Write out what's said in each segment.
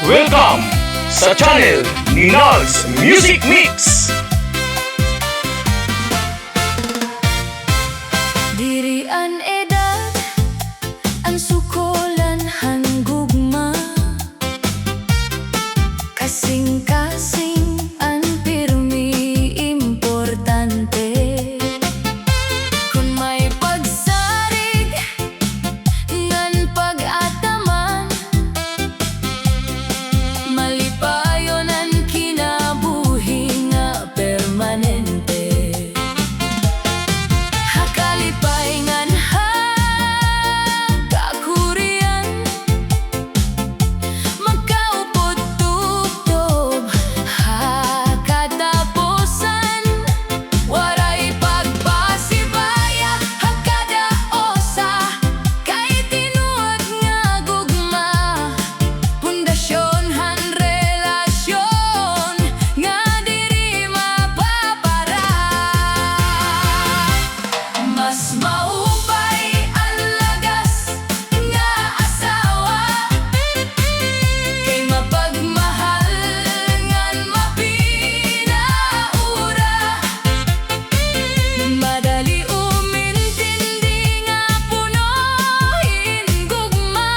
Welcome sa channel ni Nags Music Mix. Dirian edad ang sukolan hanggugma, kasing-kasing ang pirmi importante. Kung may pagsarig ngan pag-ataman, malipayon ang kinabuhi nga permanente. Hakalipay ngan kakurian, magkaupod tubtob hakatapusan. Waray pagpasibaya hakada osa, kay tinuod nga gugma. Pundasyon han relasyon nga diri mapapara. Mas maupay ang lagas nga asawa, kay mapagmahal ngan mapinaura. Madali umintindi nga punuhin gugma,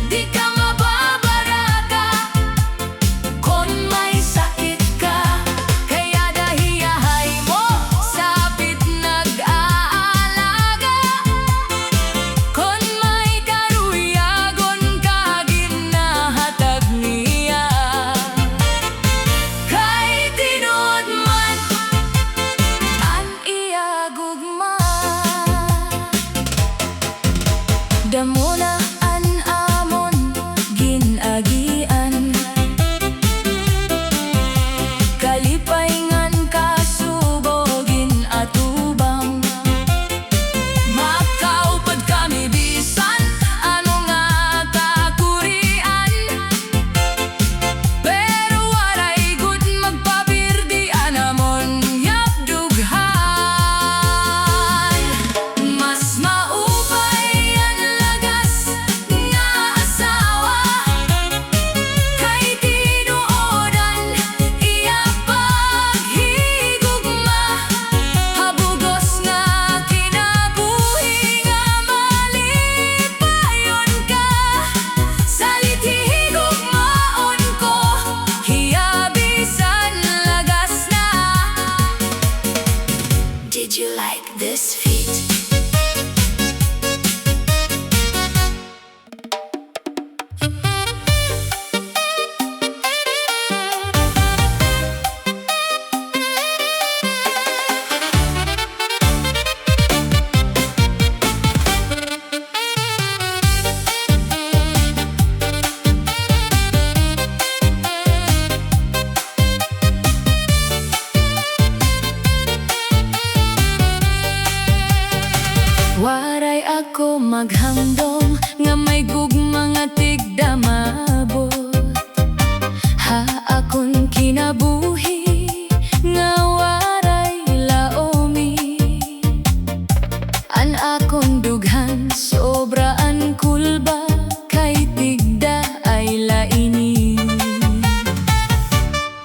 di ka mababaraka kon may sakit ka. Kaya dahiyahay mo sapit nag-aalaga, kon may karuyagon ka ginahatag niya. Kay tinuod man ang iya gugma, damo na an amon ginagian. Kalipay ngan kasubogin atubang, makaupad kami bisan ano nga kakurian. Pero waray gud magpabirdian amon yapdughan. Mas maupay ang lagas nga asawa, kay tinuodan iya paghigugma. Habugos nga kinabuhi nga malipayon ka, salit higugmaon ko hiyabisan lagas na. Did you like this feat? Waray ako maghamdom nga may gugma nga tigda mabot. Ha akon kinabuhi nga waray laomi, an akong dughan sobraan kulba, kay tigda ay laini.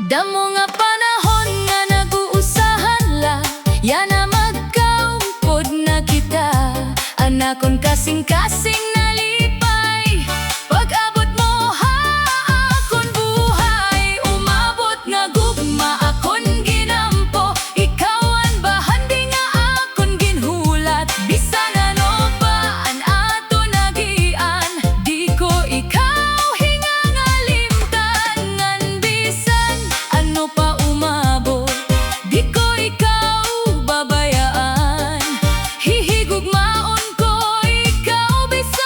Damo nga panahon nga nag-uusahan la, yan na magkaumpod na kita. Anakon kasing-kasing nalipay, pag-abot mo ha akon buhay. Umabot nga gugma akon ginampo, ikaw ang bahandi nga akon ginhulat. Bisan ano pa ang ato nagian, di ko ikaw hingangalimtan. Ngan bisan ano pa umabot, di ko ikaw babayaan. Hihigugmaon ko ikaw bisan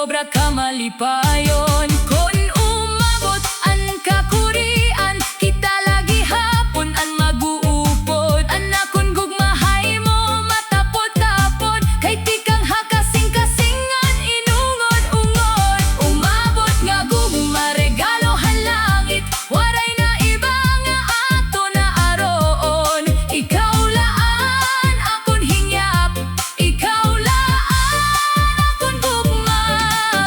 sobra ka malipayon. Kung umabot ang kakurian, kita lagi hapon ang mag-uupod. Anak kung gugmahay mo matapod-tapod, kay tikang hakasing-kasingan inungod-ungod. Umabot nga gugma regalo halangit, waray na iba nga ato na aroon. Ikaw laan akon hingyap, ikaw laan akon gugma.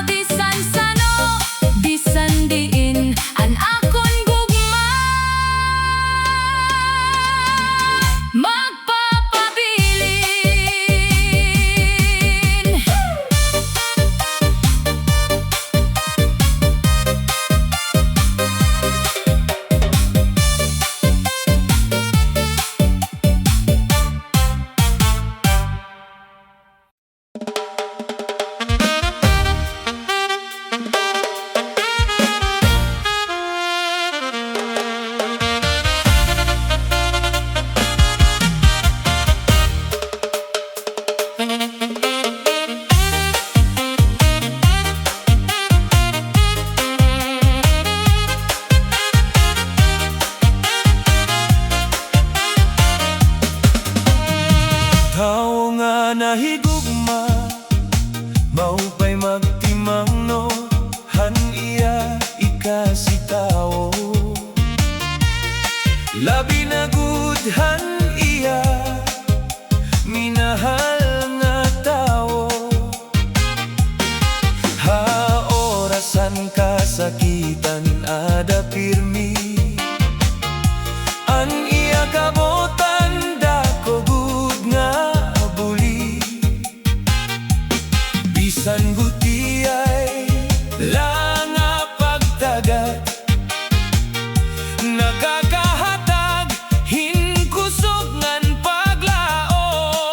Bisan sano, bisan diin, an akon gugma magpapabilin. Tao nga nahigugma, maupay magtimangno, han iya ikasi tao. Labi na gud han iya, minahal nga tao. Ha orasan kasakitan ada pirmi, an iya kabotan dako gud nga buli. Bisan buti ay langa pagtagat, nakakahatag hinkusog ngan paglaom.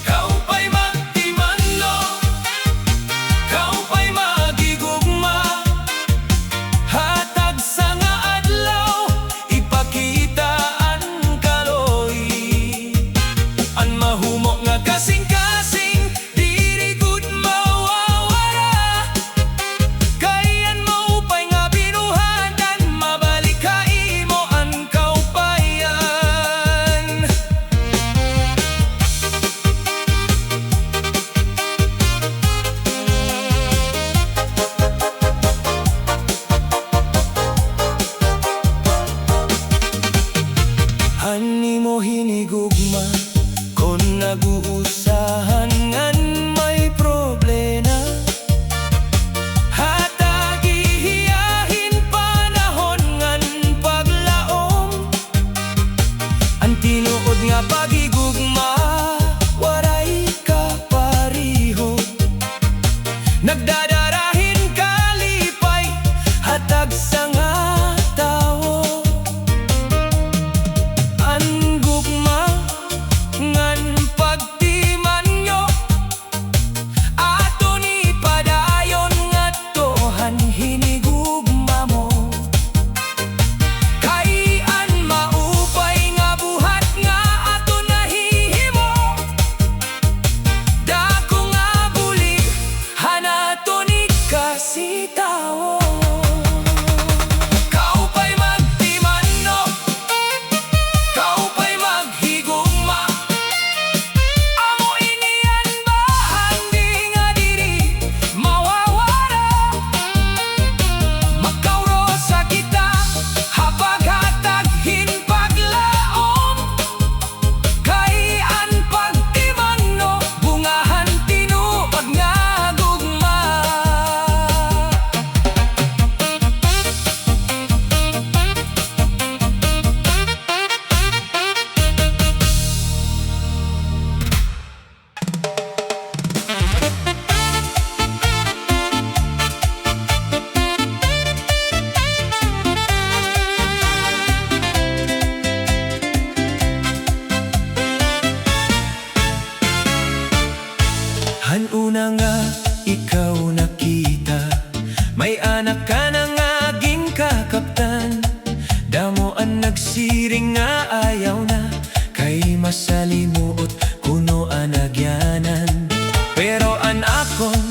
Kau pa'y magtimanno, kau pa'y magigugma, hatag sa nga adlaw ipakita ang kaloy. Ang mahumok nga kasing-kasing diri gud mawawara, kayan maupay nga binuhatan, mabalik ka imo ang kaupayan. Hani mo hinigugma, kung nag-uusahan ngan may problema, hatag ihiyahin panahon ngan paglaom. Ang tinuod nga pagigugma, waray kapariho, nagdadarahin kalipay, hatag sa nga tao. Ang gugma ngan pagtiman nyo, ato ni padayon nga tohan hinigugma mo. Kay an maupay nga buhat nga ato nahihimo, dako nga buli hanato ni kasi tao. Kau pa'y magtimanno, kau pa'y maghigugma, amo iniyan ba handi nga diri mawawara. Makawro sa kita, hapaghatag hinpaglaom, kay an pagtimanno, bungahan tinuod nga gugma. Hanuna nga ikaw nakita, may anak ka na nga aging kakaptan. Damo ang nagsiring nga ayaw na, kay masalimuot kuno anagyanan. Pero an akong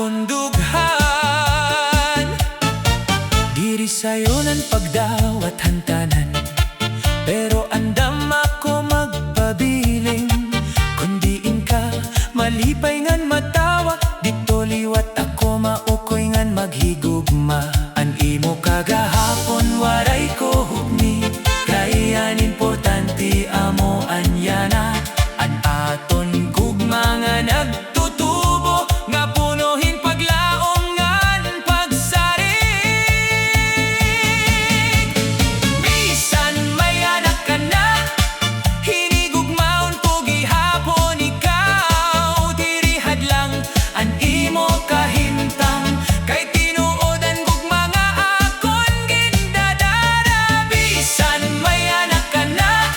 akon dughan. Diri sayo ng pagdawat hantanan, pero andam ako magpabiling. Kundiin ka, malipay ngan matawa, dito liwat ako maukoy ngan maghigugma. An imo kagahapon waray ko hukmi, kaya an importante amo anyana. An aton gugma nga nagtutubo, nga punuhin paglaom ngan pagsarig. Bisan may anak ka na, hinigugmaon po gihapon ikaw. Diri hadlang an imo kahimtang, kay tinuod ang gugma nga akon gindadara. Bisan may anak ka na,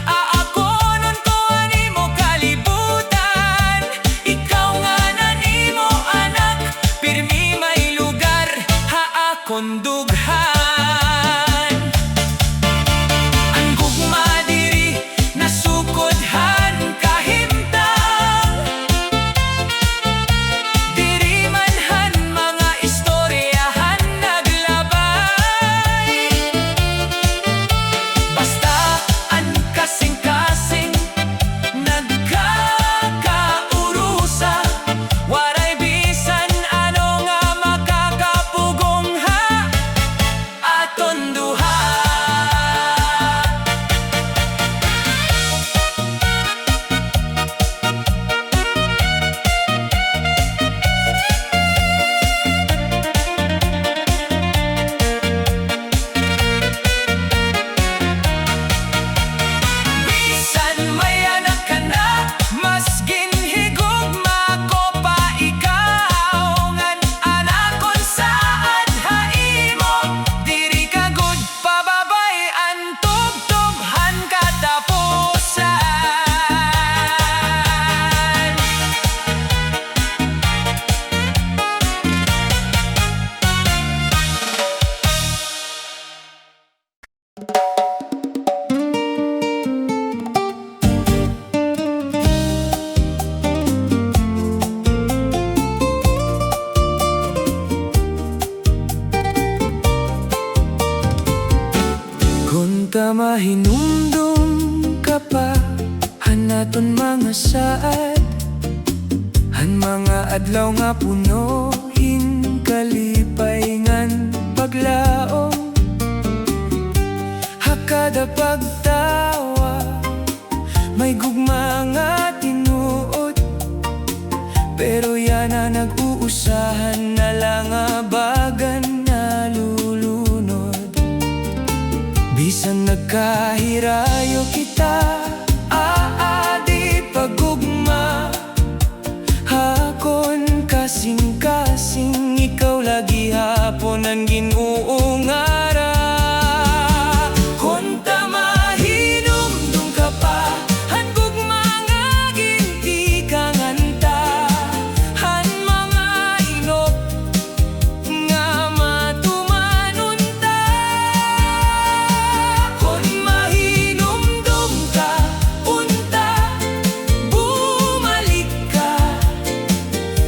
aakonon ko an imo kalibutan. Ikaw nga nan imo anak, pirmi may lugar, haakon dughan. Ang gugma diri nasukudhan kahimtang, diri manhan mga istoryahan naglabay. Basta an kasing-kasing nagkakaurusa, waray bisan ano nga makakapugong ha aton duha. Bisan may anak ka na, mas ginhigugma ko pa ikaw. Ngan anakon saad haimo, diri ka gud pababay an tubtubhan katapusan. Kung mahinumdum ka pa, hanaton mga saad, han mga adlaw nga punohin kalipay ngan paglaom. Hakada pagtawa, may gugma nga tinuod, pero yana nag-uusahan na lang abagan na lulunod. Bisan nagkahirayo kita, aadi pagugma, hakon kasing-kasing, ikaw lagi hapon ang ginuungara. Kunta mahinumdum ka pa, han gugma nga ginti ka nganta, han mga inop nga matumanunta. Kun mahinumdum ka, unta bumalik ka,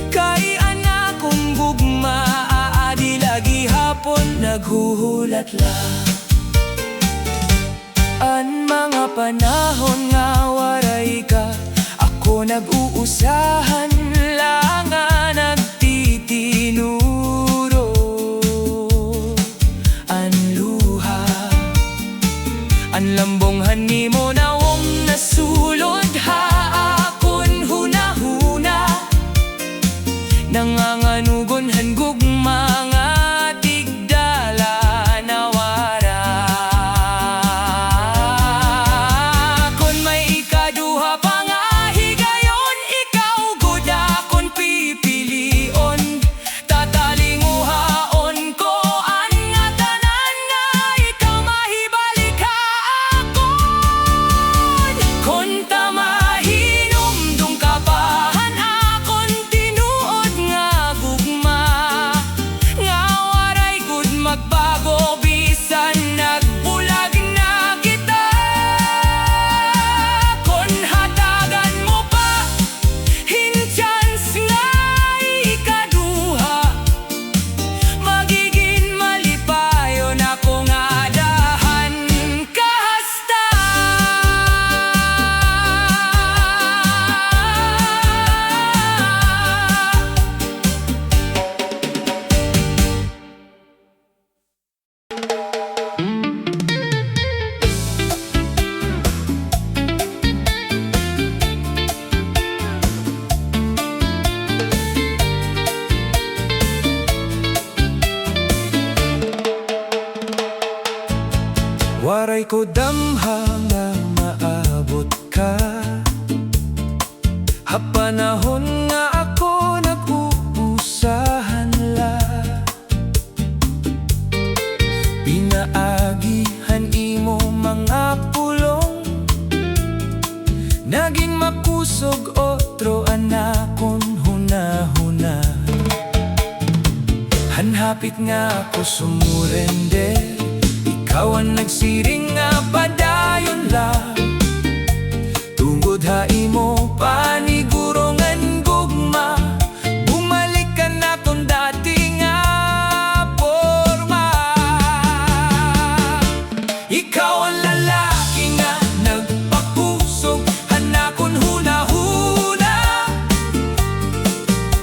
kay anak kong gugma, aadi lagi hapon naghuhulat lang. An mga panahon nga waray ka, ako nag-uusahan lang nga nagtitinuro. An luha, an lambonghan ni mo nawong nasulod, haakon hunahuna, nanganganugon han gugma nga tigdala nawara. Kon may ikaduha pa nga higayon, ikaw gud akon pipilion. Tatalinguhaon ko an nga tanan nga ikaw mahibalik haakon. Kon ta mahinumdum ka pa, han akon tinuod nga gugma, nga Waray ko damhang nga maabot ka, hapanahon nga ako nag-uusahan la. Pinaagihan imo mga pulong, naging makusog otro anakon hunahuna. Hanhapit nga ako sumurende, ikaw ang nagsiring nga padayon lang. Tungod ha imo panigurongan gugma, bumalik ka na kung dati nga porma. Ikaw ang lalaki nga nagpakusog, hanakon huna-huna,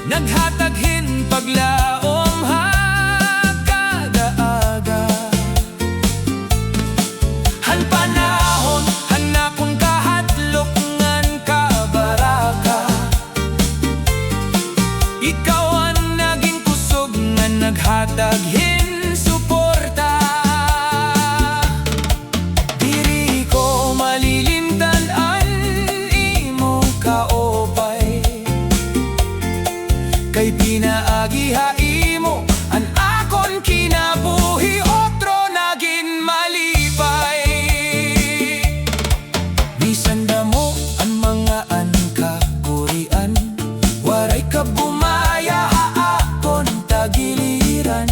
naghataghin paglaom ha kada aga. Han panahon, hanakon kahatlok ngan kabaraka. Ikaw ang naging kusog nga naghataghin suporta. Diri ko malilimtanan imo kaopay, kay pinaagiha imo an akon kinabuhi otro naging malipay. Bisan damo ang mga ankakurian, waray ka bumaya akon tagiliran.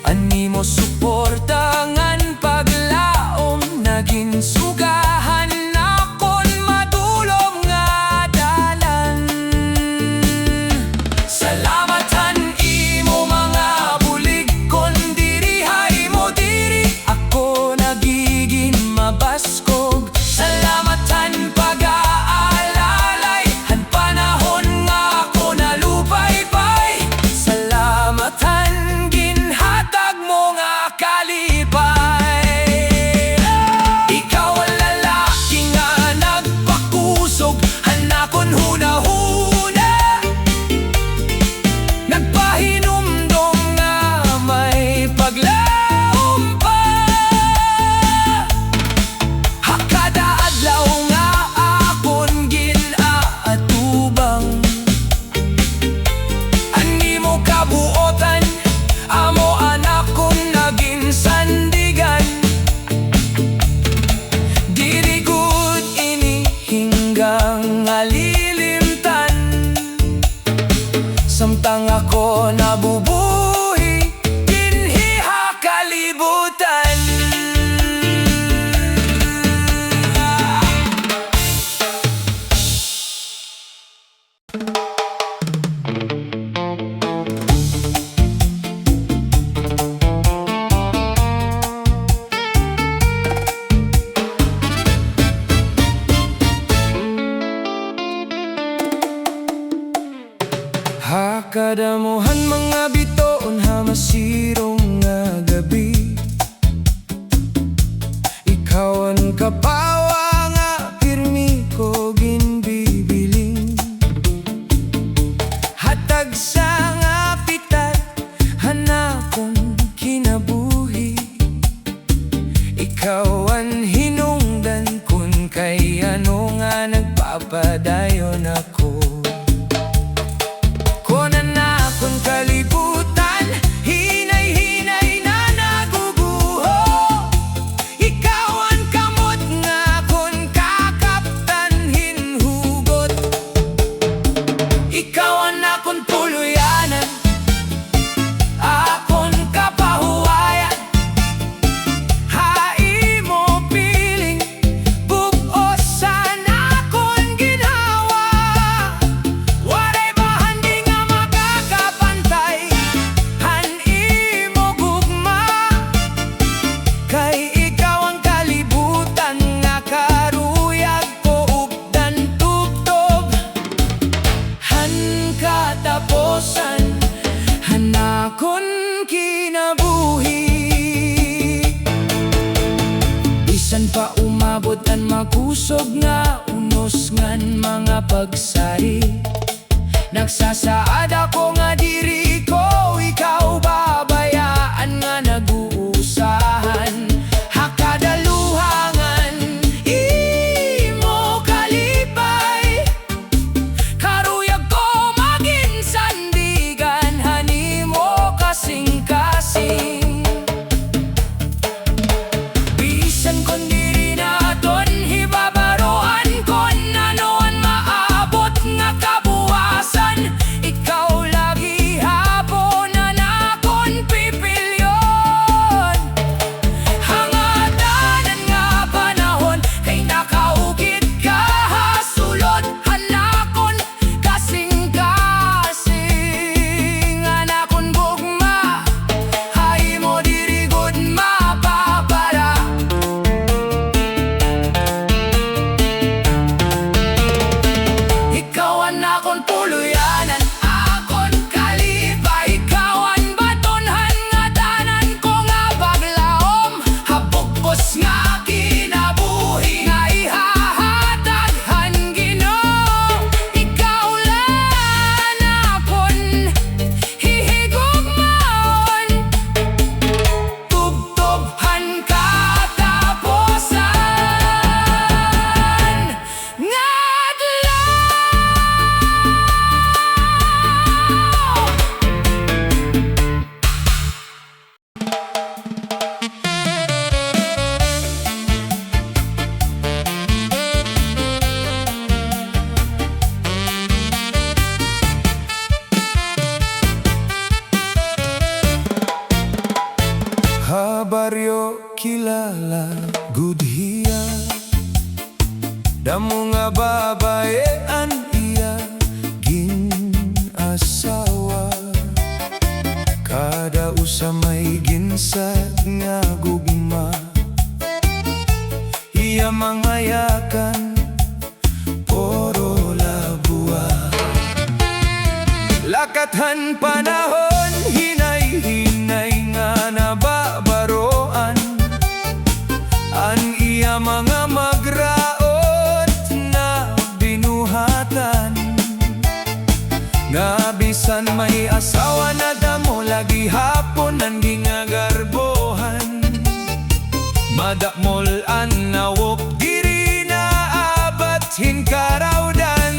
Animo suporta ngan paglaom, naging sugahan akon madulom nga dalan. Salamatan imo mga bulig, kon diri hay mo diri ako nagiging mabaskog. Salamatan pag-aalalay, han panahon nga ako nalupay-pay. Salamatan ginhatag mo nga kalipay. Ikaw ang lalaki nga nagpakusog, hanakon huna-huna, nagpahinumdom nga may paglaom pa. Hakada adlaw nga akon ginaatubang, animo kabuotan, amo anak kong naging sandigan. Diri gud ini hinggang alilimtan, samtang ako nabubuhi dinhiha kalibutan. Hakadamuhan mga bitoon ha masirong nga gabi, ikaw ang kapawa nga pirmi ko ginbibiling. Hatag sa nga pitat, hanakong kinabuhi, ikaw ang hinungdan kun kay ano nga nagpapadayon ako. Kunan na akong kalibutan, hinay-hinay na naguguho. Ikaw ang kamot nga akong kakaptan hinhugot. Ikaw ang akong tuluyanan, akong kapahuwayan. Hai mo piling, bukosan akong ginawa. Waray bahandi nga makakapantay, han imo gugma. Kay ikaw ang kalibutan nga karuyag ko updan tubtob. Han kataposan, hanakon kinabuhi. Bisan pa umabot ang makusog nga unos ngan mga pagsari, nagsasaad ako nga diri ko ikaw babayaan nga nag-uusahan. baryo kilala gudhiya, damo nga babaean iya ginasawa. Kada usa may ginsad nga gugma, iya mangayakan poro labua. Lakathan panahon, hinay-hinay nga nababaroan, an iya mga magraot na binuhatan. Nga bisan may asawa na damo, lagi hapon ang gingagarbohan. Madamol an nawok diri na abat hinkarawdan.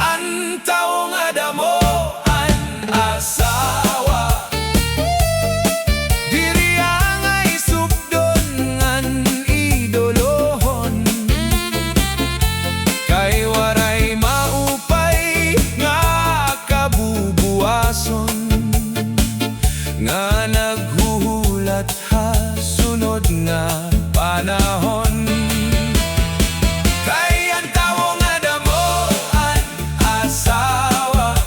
An tao nga damo an asawa, diri ang isupdon ngan idolohon. Kay waray maupay nga kabubuason, nga naghuhulat ha sunod nga panahon. Kay ang tao nga damo an asawa,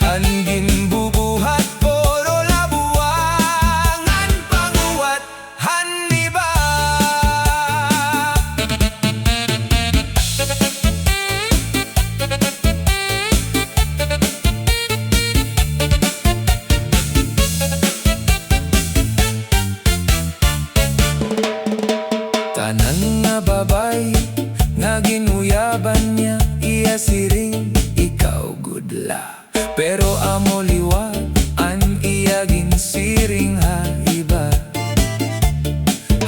ang ginbubuhat poro labuang, ang panguwat haniba. Tanan nga babay nga ginuyaban niya, iya siring ikaw gudla. Pero amo liwat an iya ginsiring ha iba.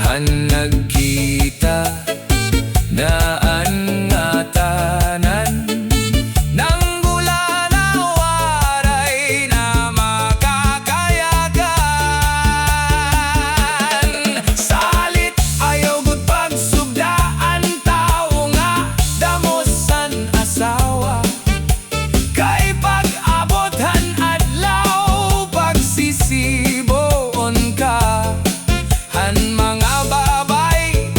Han nagkita na an nga tanan, nang gula na waray na makakayagan. Salit ayaw gud pagsugdaan, tao nga damosan asawa. Kay pag-abothan adlaw, pagsisiboon ka, han mga babay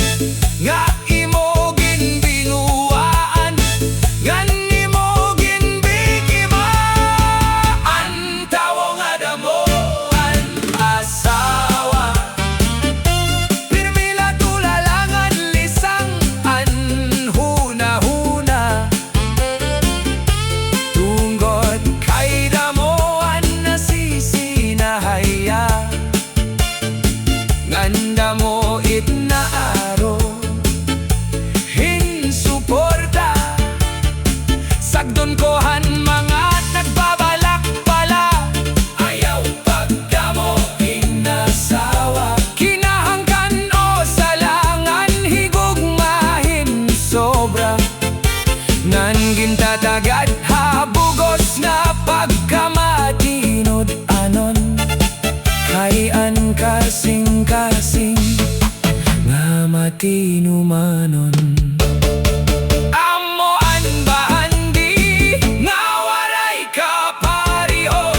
nga imo ginbinuaan, ngan imo ginbikima. Ang tao nga damo an asawa, pirmila tulalangan lisang an huna-huna. Tunggod kay damo an nasisinahaya, nganda mo itnaaro hinsuporta. Sagdon ko han mga nagbabalak pala, ayaw pagdamo inasawa. Kinahangkan o salangan higugmahin sobra, ngan gintatagad habugos na pagkamatinod anon. Kay an kasing-kasing nga matinumanon. Amo an bahandi nga waray kapariho.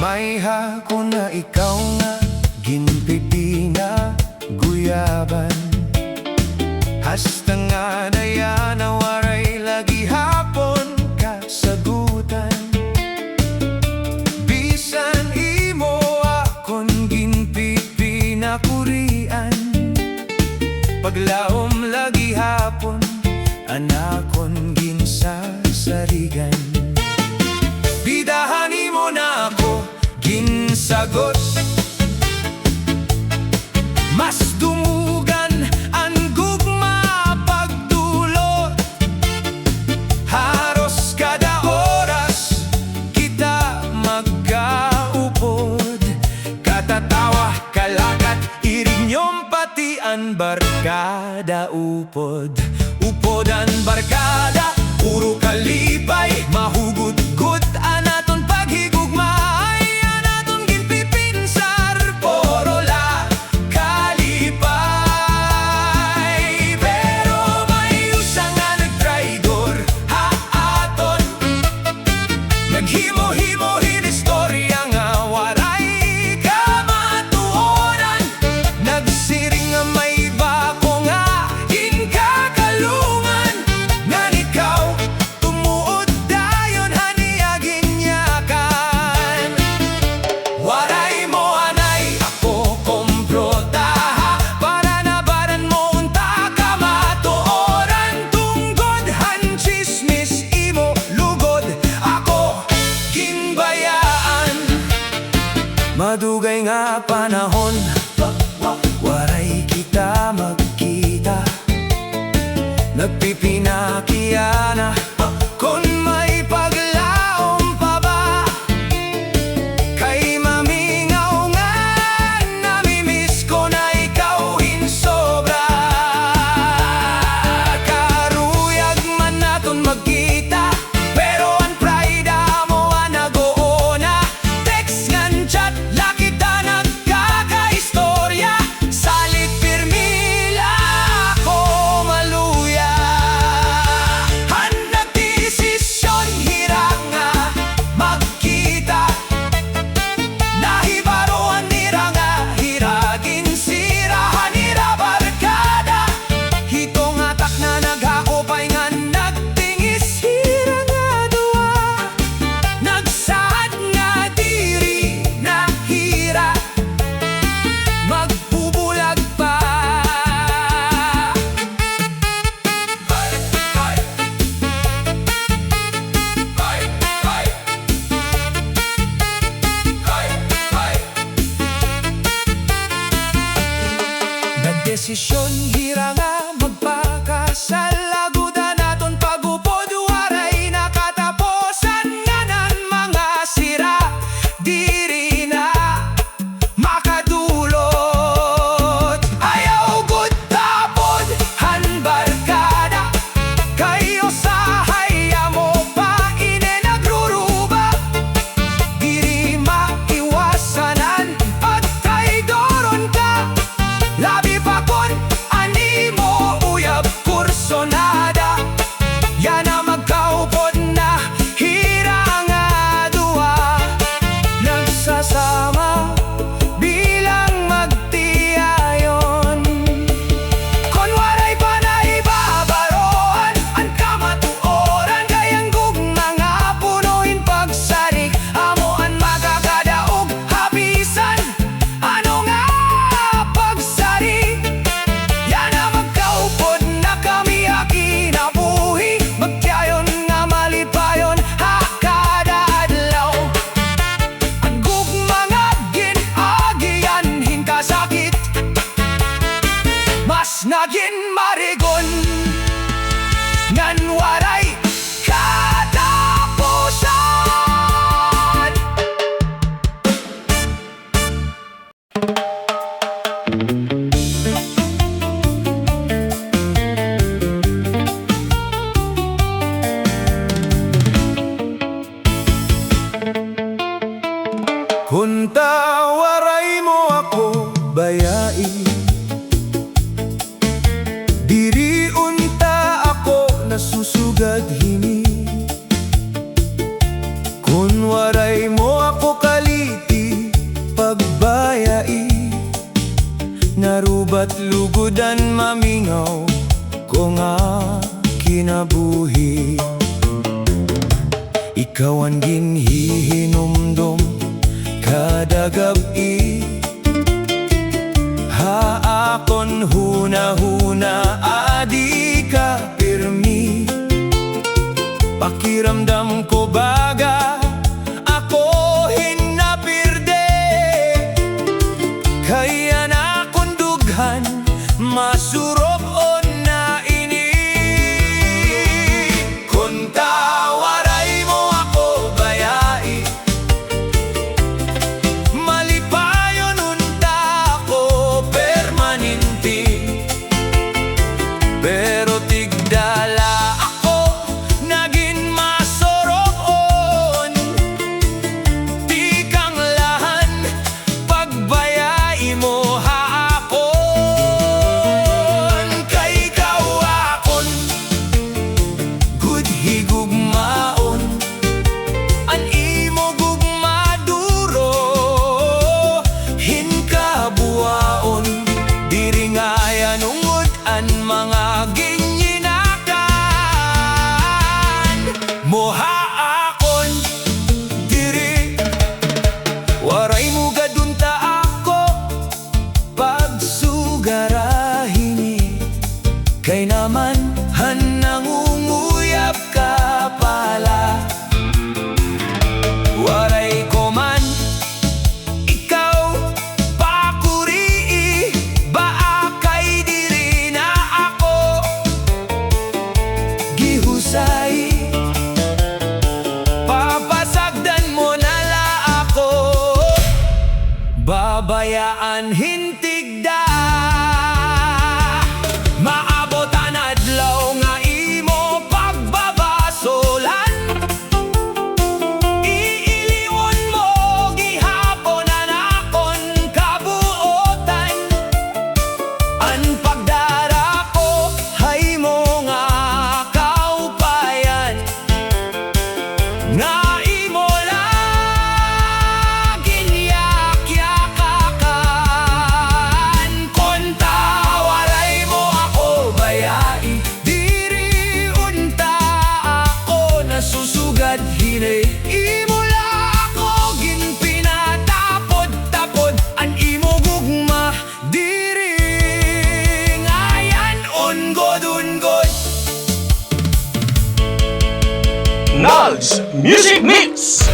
May hako na ikaw nga ginpipina guyaban, hasta nga daya na waray lagi hapon kasagutan. Bisan imo akon ginpipina kurian, paglaom lagi hapon anakon ginsasarigan. Bidahan mo na ako ginsagot, mas dumugan ang gugma pagdulot. Haros kada oras kita magkaupod, katatawa kalakat irinyom pati an barkada upod. Upod an barkada puro kalipay, mahugod-gud anaton paghigugma. nga panahon, waray kita magkita. Nagpipinakiana kung may paglaom pa ba. Kay mamingaw nga, namimiss ko na ikaw insobra. Karuyag man naton magkita, pero ang pride mo ang nag-uuna. Text ngan chat, lakita nagkakaistorya. Salit pirmila ako maluya. Han nagdesisyon hiranga magkita. Nahibaroan nira nga hiragin sirahan nira barkada. Hitong atak na naghakopay nga nagtingis hira nga duwa. Nagsaad nga diri na hira magbubulag pa. Nagdesisyon hira nga magpakasal. Aguda naton pagupod, waray nakataposan nga ng mga sira. Diri na makadulot. Ayaw gud tapod han barkada. Kayo sa haya mo pa ine nagruruba. Diri maiwasanan at kay doron ka. Labi pa kon ani mo uyab kursonada. Yan na magkaupod na hira nga duwa. Nagsasama bilang magtiayon. Kon waray pa na ibabaroan ang kamatuoran. Kayang mga punuin pagsarik. Amoan magagadaog habisan. Ano nga pagsarik? Yan na magkaupod na kami akinabuhi. Magtiayon nga malipayon hakadadlaw. Ang mga ginagian hinkasakit. Mas naging marigon ngan waray katapusan. Kunta waray mo ako bayai. Diri unta ako nasusugad hini. Kun waray mo ako kaliti pagbayai. Narubat lugudan mamingaw ko nga kinabuhi. Ikaw ang ginhihinumdum kada gabi. Haakon huna-huna adi ka pirmi. Pakiramdam ko baga ako hinapirde. Kaya na kundughan masurop on na ini. Kunta waray mo ako bayai. Malipayon unta ako permanente. Pero tigdala ako naging maso. say papasagdan mo na la ako, babayaan hintigda. Maabot ang adlaw nga imo pagbabasolan, iiliwon mo gihapon ang akon kabuotan. Ang pagdarako hay mo nga kaupayan, nga imo laging yakyakakan. Kung tawaray mo ako bayai, diri unta ako nasusugad hinay. Imo la ako ginpinatapod-tapod, ang imo gugma diri ngayan ungod-ungod. Nugs Music Mix.